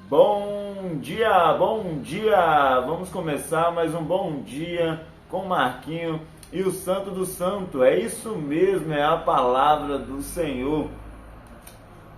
Bom dia, bom dia! Vamos começar mais um Bom Dia com o Marquinho e o Santo do Santo. É isso mesmo, é a palavra do Senhor.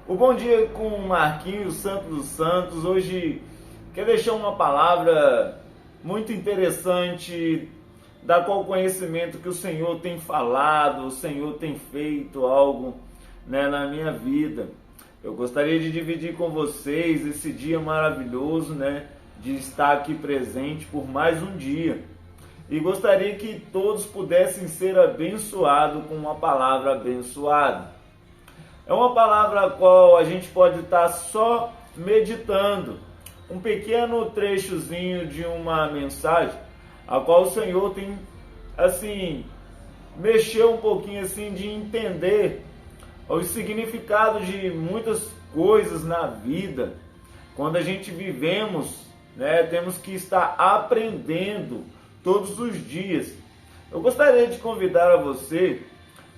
O Bom Dia com o Marquinho e o Santo dos Santos hoje quer deixar uma palavra muito interessante, da qual conhecimento que o Senhor tem falado, o Senhor tem feito algo, na minha vida. Eu gostaria de dividir com vocês esse dia maravilhoso, de estar aqui presente por mais um dia. E gostaria que todos pudessem ser abençoados com uma palavra abençoada. É uma palavra a qual a gente pode estar só meditando, um pequeno trechozinho de uma mensagem, a qual o Senhor tem, mexeu um pouquinho de entender o significado de muitas coisas na vida. Quando a gente vivemos, temos que estar aprendendo todos os dias. Eu gostaria de convidar a você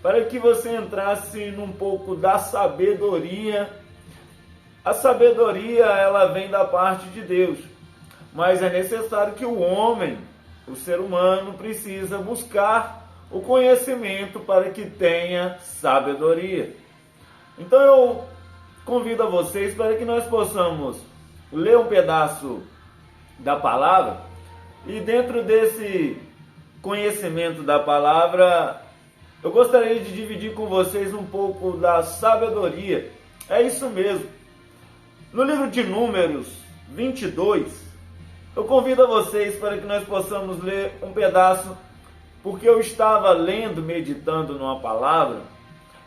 para que você entrasse num pouco da sabedoria. A sabedoria, ela vem da parte de Deus, mas é necessário que o homem, o ser humano, precisa buscar o conhecimento para que tenha sabedoria. Então eu convido a vocês para que nós possamos ler um pedaço da palavra, e dentro desse conhecimento da palavra, eu gostaria de dividir com vocês um pouco da sabedoria. É isso mesmo. No livro de Números 22, eu convido a vocês para que nós possamos ler um pedaço, porque eu estava lendo, meditando numa palavra,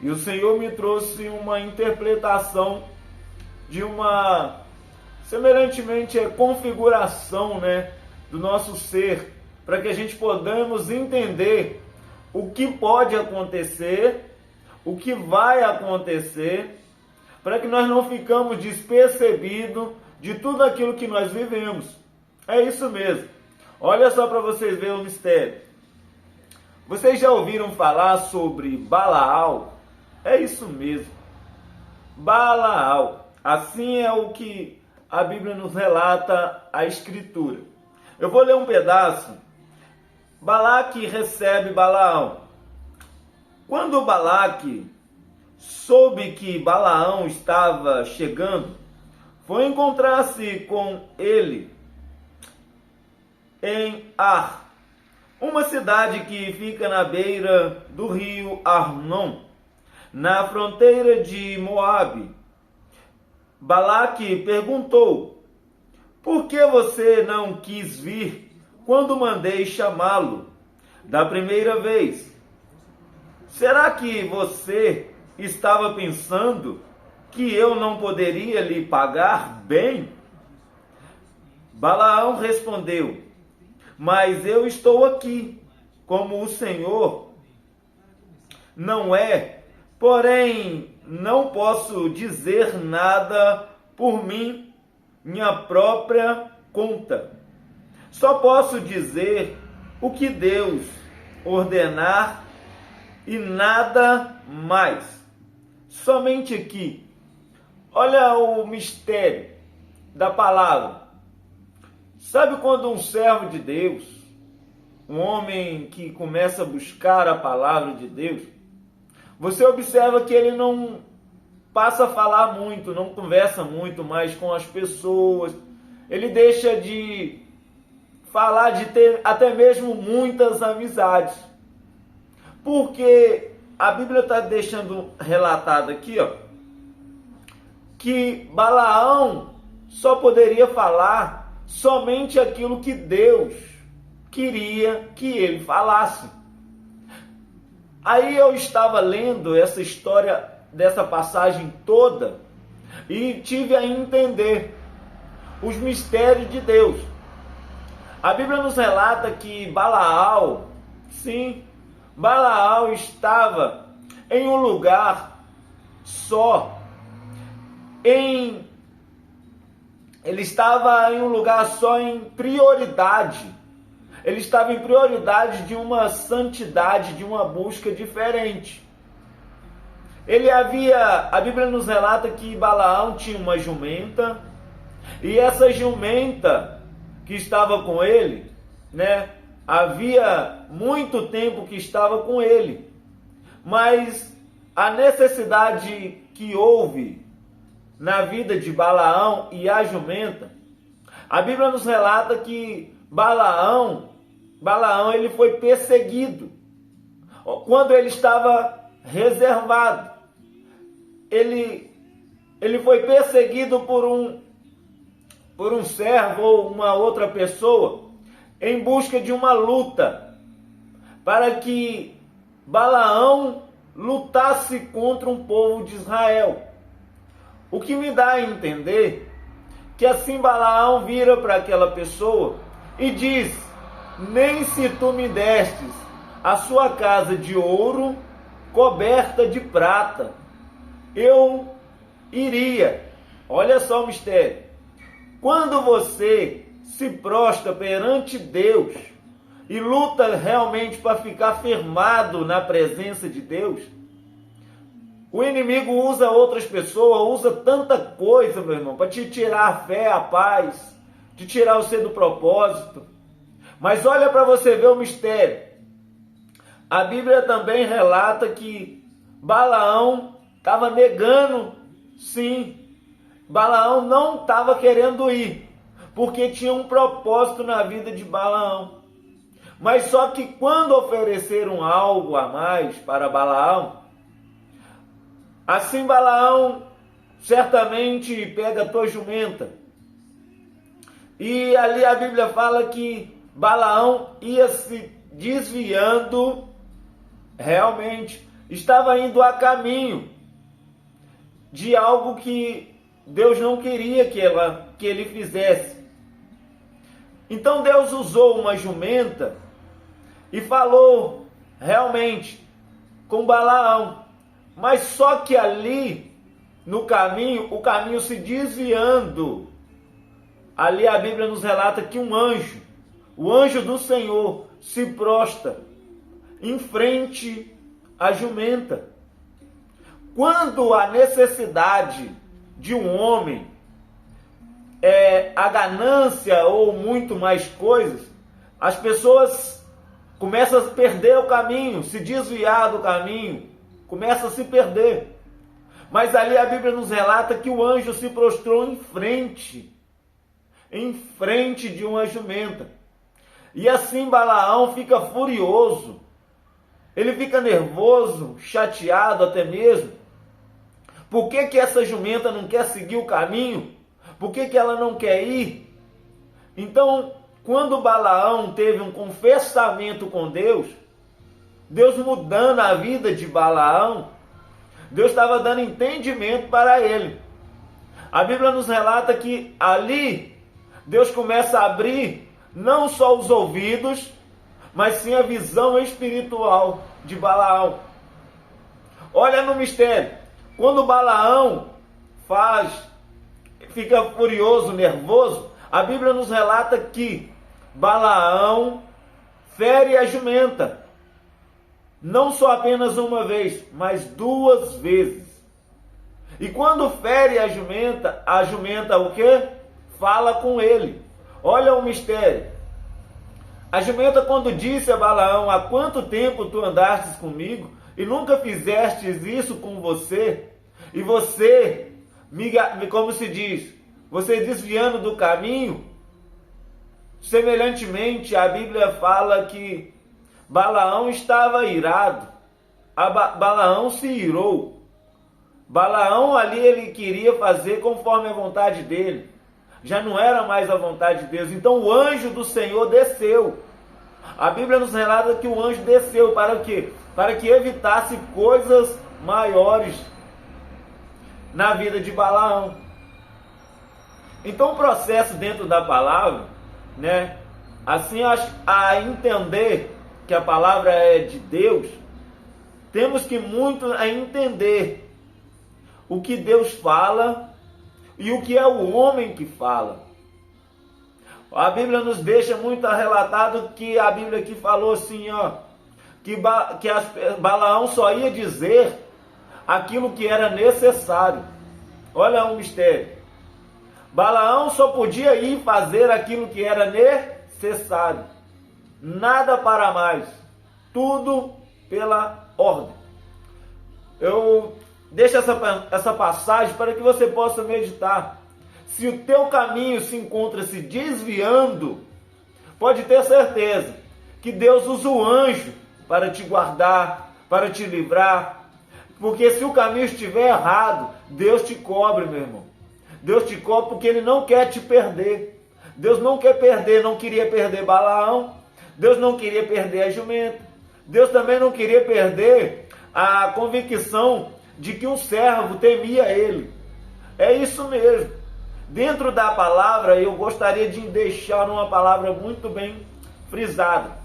e o Senhor me trouxe uma interpretação de uma, semelhantemente, configuração, do nosso ser, para que a gente possamos entender o que pode acontecer, o que vai acontecer, para que nós não ficamos despercebidos de tudo aquilo que nós vivemos. É isso mesmo. Olha só para vocês verem o mistério. Vocês já ouviram falar sobre Balaão? É isso mesmo. Balaão. Assim é o que a Bíblia nos relata, a Escritura. Eu vou ler um pedaço. Balaque recebe Balaão. Quando Balaque soube que Balaão estava chegando, foi encontrar-se com ele em Ar, uma cidade que fica na beira do rio Arnon, na fronteira de Moabe. Balaque perguntou: por que você não quis vir quando mandei chamá-lo da primeira vez? Será que você estava pensando que eu não poderia lhe pagar bem? Balaão respondeu: mas eu estou aqui, como o Senhor não é, porém não posso dizer nada por mim, minha própria conta. Só posso dizer o que Deus ordenar e nada mais. Somente aqui. Olha o mistério da palavra. Sabe quando um servo de Deus, um homem que começa a buscar a palavra de Deus, você observa que ele não passa a falar muito, não conversa muito mais com as pessoas, ele deixa de falar, de ter até mesmo muitas amizades, porque a Bíblia está deixando relatado aqui, que Balaão só poderia falar somente aquilo que Deus queria que ele falasse. Aí eu estava lendo essa história, dessa passagem toda, e tive a entender os mistérios de Deus. A Bíblia nos relata que Balaão estava em um lugar só, ele estava em um lugar só em prioridade. Ele estava em prioridade de uma santidade, de uma busca diferente. A Bíblia nos relata que Balaão tinha uma jumenta, E essa jumenta que estava com ele, né, havia muito tempo que estava com ele, mas a necessidade que houve na vida de Balaão e a jumenta, a Bíblia nos relata que Balaão ele foi perseguido quando ele estava reservado. Ele foi perseguido por um servo ou uma outra pessoa em busca de uma luta, para que Balaão lutasse contra um povo de Israel. O que me dá a entender que assim Balaão vira para aquela pessoa e diz: nem se tu me destes a sua casa de ouro coberta de prata, eu iria. Olha só o mistério. Quando você se prostra perante Deus e luta realmente para ficar firmado na presença de Deus, o inimigo usa outras pessoas, usa tanta coisa, meu irmão, para te tirar a fé, a paz, te tirar você do propósito. Mas olha para você ver o mistério. A Bíblia também relata que Balaão estava negando, sim. Balaão não estava querendo ir, porque tinha um propósito na vida de Balaão. Mas só que quando ofereceram algo a mais para Balaão, assim Balaão certamente pega a tua jumenta. E ali a Bíblia fala que Balaão ia se desviando, realmente estava indo a caminho de algo que Deus não queria que ele fizesse. Então Deus usou uma jumenta e falou realmente com Balaão. Mas só que ali, no caminho, o caminho se desviando, ali a Bíblia nos relata que um anjo, o anjo do Senhor, se prostra em frente à jumenta. Quando a necessidade de um homem é a ganância ou muito mais coisas, as pessoas começam a perder o caminho, se desviar do caminho, começa a se perder. Mas ali a Bíblia nos relata que o anjo se prostrou em frente de uma jumenta. E assim Balaão fica furioso, ele fica nervoso, chateado até mesmo. Por que essa jumenta não quer seguir o caminho? Por que ela não quer ir? Então, quando Balaão teve um confessamento com Deus, Deus mudando a vida de Balaão, Deus estava dando entendimento para ele. A Bíblia nos relata que ali Deus começa a abrir não só os ouvidos, mas sim a visão espiritual de Balaão. Olha no mistério. Quando Balaão fica furioso, nervoso, a Bíblia nos relata que Balaão fere a jumenta. Não só apenas uma vez, mas 2 vezes. E quando fere a jumenta o quê? Fala com ele. Olha o mistério. A jumenta, quando disse a Balaão: há quanto tempo tu andastes comigo e nunca fizestes isso com você? E você, como se diz, você desviando do caminho? Semelhantemente, a Bíblia fala que Balaão estava irado. Balaão se irou. Balaão ali ele queria fazer conforme a vontade dele. Já não era mais a vontade de Deus. Então o anjo do Senhor desceu. A Bíblia nos relata que o anjo desceu para quê? Para que evitasse coisas maiores na vida de Balaão. Então o processo dentro da palavra, né? Assim a entender que a palavra é de Deus, temos que muito a entender o que Deus fala e o que é o homem que fala. A Bíblia nos deixa muito relatado que a Bíblia aqui falou assim, que Balaão só ia dizer aquilo que era necessário. Olha o mistério. Balaão só podia ir fazer aquilo que era necessário. Nada para mais. Tudo pela ordem. Eu deixo essa passagem para que você possa meditar. Se o teu caminho se encontra se desviando, pode ter certeza que Deus usa o anjo para te guardar, para te livrar. Porque se o caminho estiver errado, Deus te cobre, meu irmão. Deus te cobre porque Ele não quer te perder. Deus não quer perder, não queria perder Balaão. Deus não queria perder a jumenta. Deus também não queria perder a convicção de que um servo temia Ele. É isso mesmo. Dentro da palavra, eu gostaria de deixar uma palavra muito bem frisada.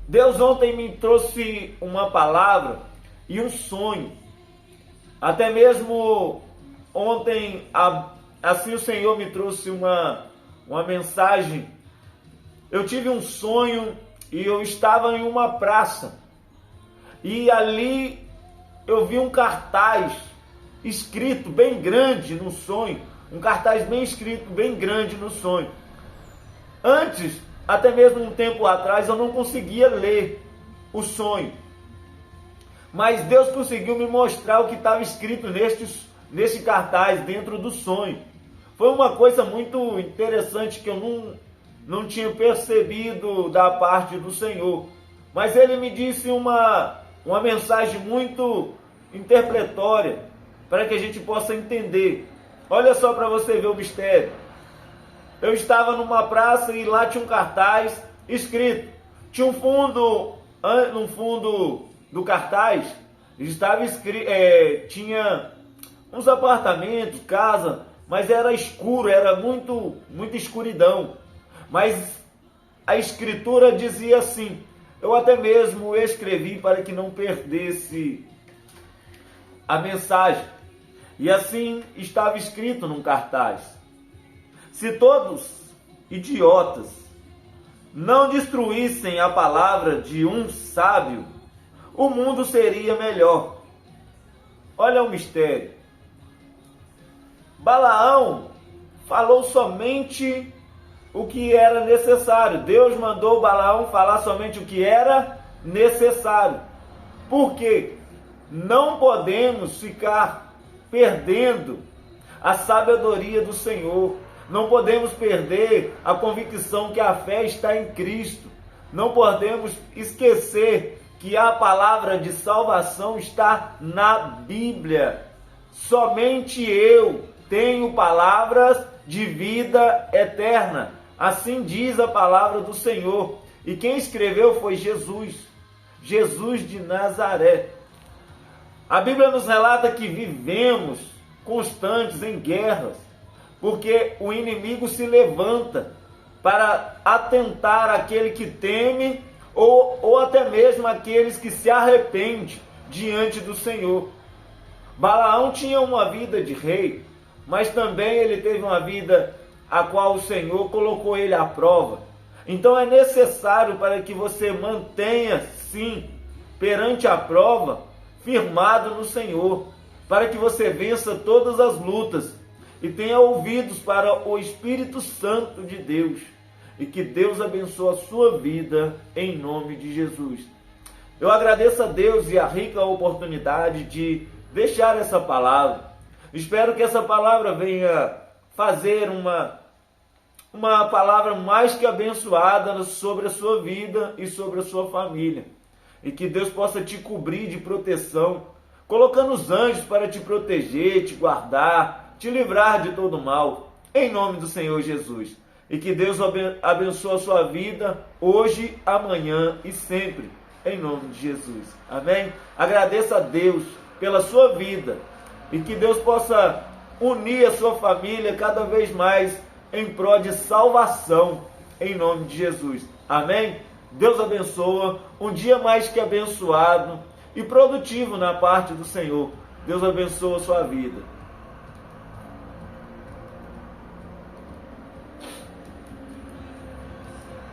Deus ontem me trouxe uma palavra e um sonho. Até mesmo ontem, assim o Senhor me trouxe uma mensagem. Eu tive um sonho e eu estava em uma praça. E ali eu vi um cartaz escrito bem grande no sonho. Um cartaz bem escrito, bem grande no sonho. Antes, até mesmo um tempo atrás, eu não conseguia ler o sonho. Mas Deus conseguiu me mostrar o que estava escrito neste cartaz dentro do sonho. Foi uma coisa muito interessante que eu não tinha percebido da parte do Senhor. Mas Ele me disse uma mensagem muito interpretória para que a gente possa entender. Olha só para você ver o mistério. Eu estava numa praça e lá tinha um cartaz escrito. Tinha no fundo do cartaz, estava escrito, tinha uns apartamentos, casa, mas era escuro, era muita escuridão. Mas a escritura dizia assim, eu até mesmo escrevi para que não perdesse a mensagem. E assim estava escrito num cartaz: se todos idiotas não destruíssem a palavra de um sábio, o mundo seria melhor. Olha o mistério. Balaão falou somente o que era necessário. Deus mandou Balaão falar somente o que era necessário. Por quê? Não podemos ficar perdendo a sabedoria do Senhor. Não podemos perder a convicção que a fé está em Cristo. Não podemos esquecer que a palavra de salvação está na Bíblia. Somente eu tenho palavras de vida eterna. Assim diz a palavra do Senhor. E quem escreveu foi Jesus. Jesus de Nazaré. A Bíblia nos relata que vivemos constantes em guerras, porque o inimigo se levanta para atentar aquele que teme ou até mesmo aqueles que se arrependem diante do Senhor. Balaão tinha uma vida de rei, mas também ele teve uma vida a qual o Senhor colocou ele à prova. Então é necessário para que você mantenha, sim, perante a prova, firmado no Senhor, para que você vença todas as lutas e tenha ouvidos para o Espírito Santo de Deus. E que Deus abençoe a sua vida em nome de Jesus. Eu agradeço a Deus e a rica oportunidade de deixar essa palavra. Espero que essa palavra venha fazer uma palavra mais que abençoada sobre a sua vida e sobre a sua família. E que Deus possa te cobrir de proteção, colocando os anjos para te proteger, te guardar, te livrar de todo mal, em nome do Senhor Jesus. E que Deus abençoe a sua vida hoje, amanhã e sempre, em nome de Jesus. Amém? Agradeça a Deus pela sua vida e que Deus possa unir a sua família cada vez mais em prol de salvação, em nome de Jesus. Amém? Deus abençoa, um dia mais que abençoado e produtivo na parte do Senhor. Deus abençoa a sua vida.